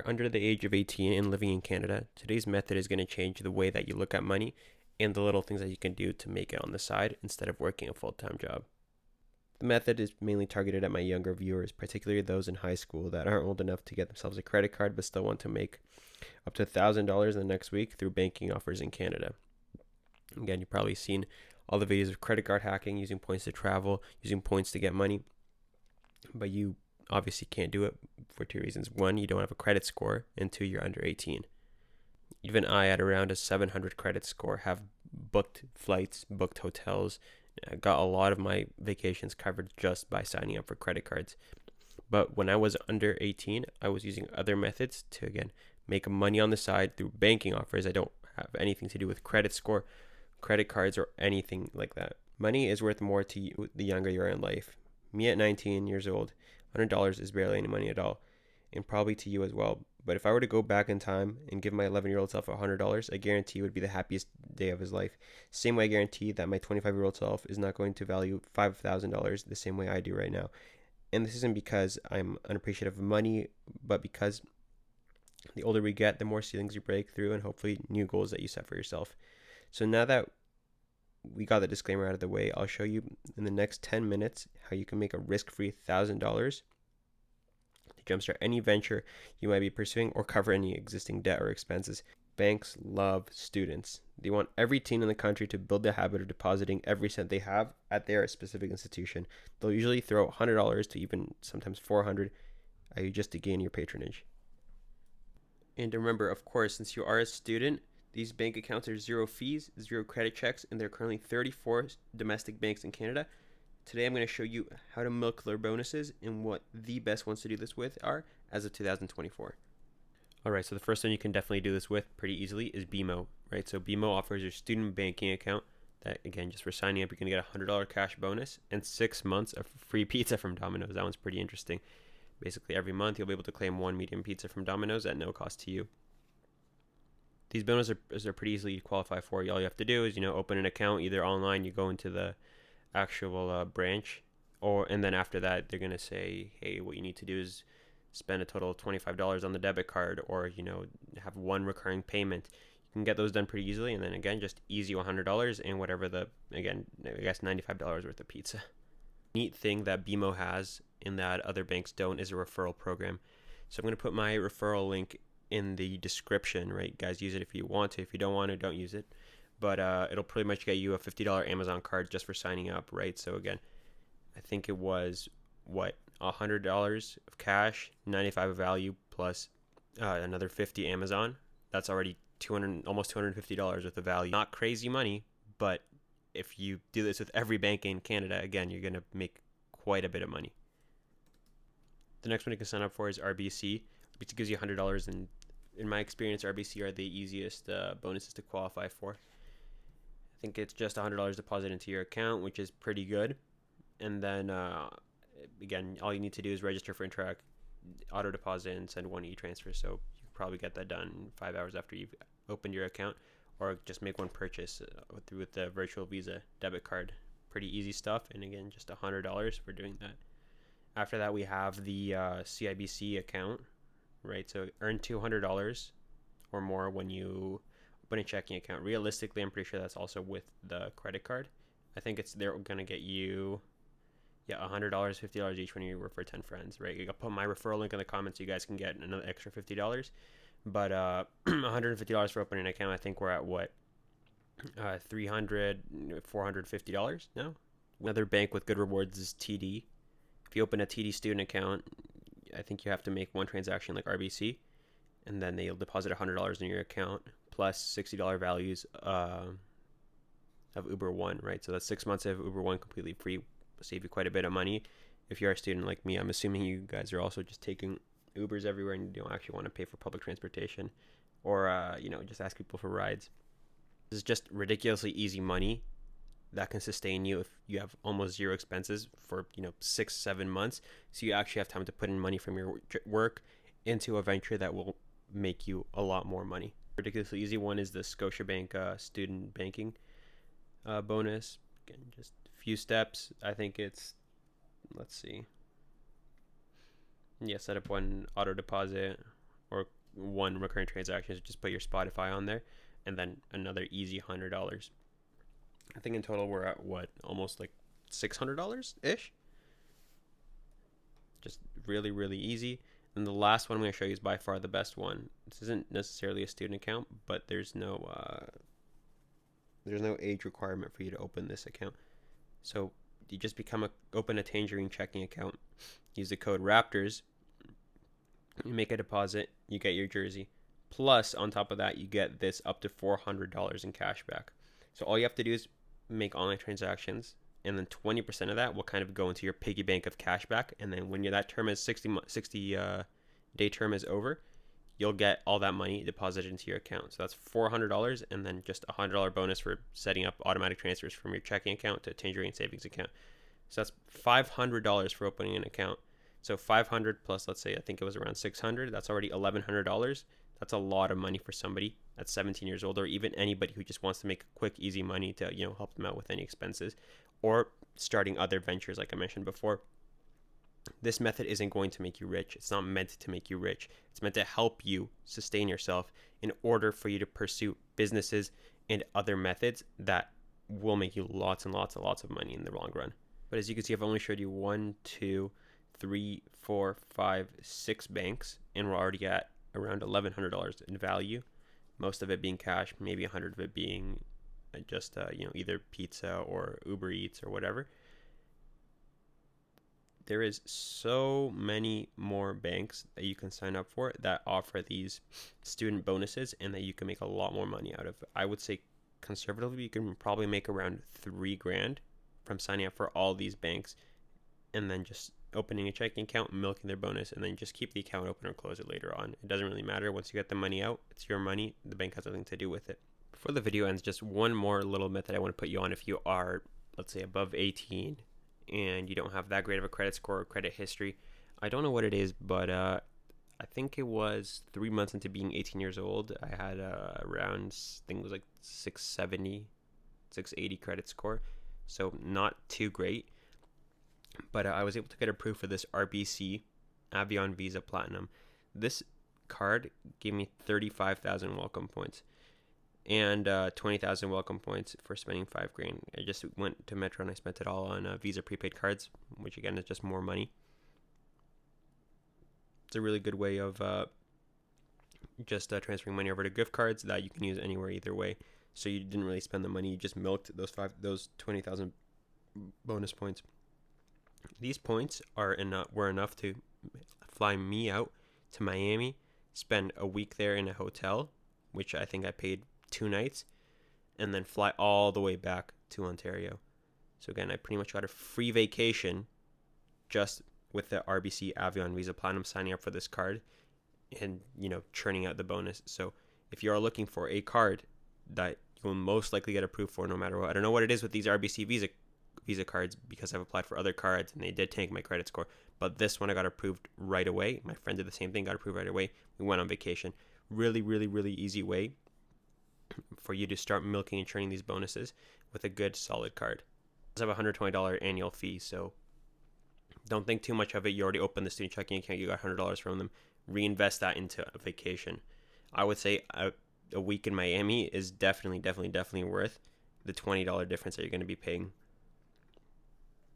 Under the age of 18 and living in Canada, today's method is going to change the way that you look at money and the little things that you can do to make it on the side instead of working a full-time job. The method is mainly targeted at my younger viewers, particularly those in high school that aren't old enough to get themselves a credit card but still want to make up to $1,000 in the next week through banking offers in Canada. Again, you've probably seen all the videos of credit card hacking, using points to travel, using points to get money, but you obviously can't do it for two reasons. One, you don't have a credit score, and two, you're under 18. Even I, at around a 700 credit score, have booked flights, booked hotels, got a lot of my vacations covered just by signing up for credit cards. But when I was under 18, I was using other methods to, again, make money on the side through banking offers. I don't have anything to do with credit score, credit cards, or anything like that. Money is worth more to you the younger you are in life. Me at 19 years old, $100 is barely any money at all, and probably to you as well. But if I were to go back in time and give my 11-year-old self $100, I guarantee it would be the happiest day of his life. Same way I guarantee that my 25-year-old self is not going to value $5,000 the same way I do right now. And this isn't because I'm unappreciative of money, but because the older we get, the more ceilings you break through and hopefully new goals that you set for yourself. So now that we got the disclaimer out of the way, I'll show you in the next 10 minutes how you can make a risk-free $1,000 to jumpstart any venture you might be pursuing or cover any existing debt or expenses. Banks love students. They want every teen in the country to build the habit of depositing every cent they have at their specific institution. They'll usually throw $100 to even sometimes $400 at you just to gain your patronage. And remember, of course, since you are a student, these bank accounts are zero fees, zero credit checks, and there are currently 34 domestic banks in Canada. Today I'm going to show you how to milk their bonuses and what the best ones to do this with are as of 2024. Alright, so the first one you can definitely do this with pretty easily is BMO, right? So BMO offers your student banking account that, again, just for signing up, you're going to get a $100 cash bonus and 6 months of free pizza from Domino's. That one's pretty interesting. Basically, every month you'll be able to claim one medium pizza from Domino's at no cost to you. These bonuses are pretty easy to qualify for. All you have to do is, open an account either online. You go into the actual branch, and then after that, they're gonna say, hey, what you need to do is spend a total of $25 on the debit card, or have one recurring payment. You can get those done pretty easily, and then again, just easy $100 and whatever I guess $95 worth of pizza. Neat thing that BMO has and that other banks don't is a referral program. So I'm going to put my referral link in the description, right? Guys, use it if you want to. If you don't want to, don't use it. But it'll pretty much get you a $50 Amazon card just for signing up, right? So again, I think it was, $100 of cash, 95 of value, plus another 50 Amazon. That's already almost $250 worth of value. Not crazy money, but if you do this with every bank in Canada, again, you're going to make quite a bit of money. The next one you can sign up for is RBC. RBC gives you $100, and in my experience, RBC are the easiest bonuses to qualify for. I think it's just $100 deposit into your account, which is pretty good. And then, again, all you need to do is register for Interac auto deposit and send one e-transfer. So you can probably get that done 5 hours after you've opened your account, or just make one purchase with the virtual Visa debit card. Pretty easy stuff, and again, just $100 for doing that. After that, we have the CIBC account, right? So earn $200 or more when you open a checking account. Realistically, I'm pretty sure that's also with the credit card. I think they're going to get you, $100, $50 each when you refer 10 friends, right? I'll put my referral link in the comments so you guys can get another extra $50. But $150 for opening an account, I think we're at $300, $450 now. Another bank with good rewards is TD. If you open a TD student account, I think you have to make one transaction like RBC, and then they'll deposit $100 in your account plus $60 values of Uber One, right? So that's 6 months of Uber One completely free. Save you quite a bit of money. If you're a student like me, I'm assuming you guys are also just taking Ubers everywhere and you don't actually want to pay for public transportation, or just ask people for rides. This is just ridiculously easy money that can sustain you if you have almost zero expenses for 6-7 months. So you actually have time to put in money from your work into a venture that will make you a lot more money. Ridiculously easy one is the Scotiabank student banking bonus. Again, just a few steps. I think it's, let's see, set up one auto deposit or one recurring transaction is just put your Spotify on there, and then another easy $100. I think in total we're at what, almost like $600 ish. Just really, really easy. And the last one I'm going to show you is by far the best one. This isn't necessarily a student account, but there's no age requirement for you to open this account. So you just open a Tangerine checking account, use the code Raptors, you make a deposit, you get your jersey. Plus, on top of that, you get this up to $400 in cash back. So all you have to do is make online transactions, and then 20% of that will kind of go into your piggy bank of cash back. And then when that term is 60 day term is over, you'll get all that money deposited into your account. So that's $400, and then just a $100 bonus for setting up automatic transfers from your checking account to Tangerine savings account. So that's $500 for opening an account. So 500 plus, let's say, I think it was around 600. That's already $1,100. That's a lot of money for somebody that's 17 years old, or even anybody who just wants to make quick, easy money to, help them out with any expenses, or starting other ventures, like I mentioned before. This method isn't going to make you rich. It's not meant to make you rich. It's meant to help you sustain yourself in order for you to pursue businesses and other methods that will make you lots and lots and lots of money in the long run. But as you can see, I've only showed you 1, 2, 3, 4, 5, 6 banks, and we're already at around $1,100 in value. Most of it being cash, maybe 100 of it being just either pizza or Uber Eats or whatever. There is so many more banks that you can sign up for that offer these student bonuses and that you can make a lot more money out of. I would say conservatively, you can probably make around $3,000 from signing up for all these banks, and then just opening a checking account, milking their bonus, and then just keep the account open or close it later on. It doesn't really matter. Once you get the money out, it's your money. The bank has nothing to do with it. Before the video ends, just one more little method I want to put you on. If you are, let's say, above 18 and you don't have that great of a credit score or credit history, I don't know what it is, but I think it was 3 months into being 18 years old, I had around, I think it was like 670, 680 credit score. So not too great. But I was able to get approved for this RBC Avion Visa Platinum. This card gave me 35,000 welcome points and 20,000 welcome points for spending $5,000. I just went to Metro and I spent it all on Visa prepaid cards, which again is just more money. It's a really good way of just transferring money over to gift cards that you can use anywhere either way. So you didn't really spend the money; you just milked those 20,000 bonus points. These points were enough to fly me out to Miami, spend a week there in a hotel, which I think I paid 2 nights, and then fly all the way back to Ontario. So again, I pretty much got a free vacation just with the RBC Avion Visa Platinum, signing up for this card and, churning out the bonus. So if you are looking for a card that you will most likely get approved for no matter what, I don't know what it is with these RBC Visa cards because I've applied for other cards and they did tank my credit score, but this one I got approved right away. My friend did the same thing, got approved right away. We went on vacation. Really, really, really easy way for you to start milking and churning these bonuses with a good solid card. It does have a $120 annual fee, so don't think too much of it. You already opened the student checking account, you got $100 from them. Reinvest that into a vacation. I would say a week in Miami is definitely worth the $20 difference that you're going to be paying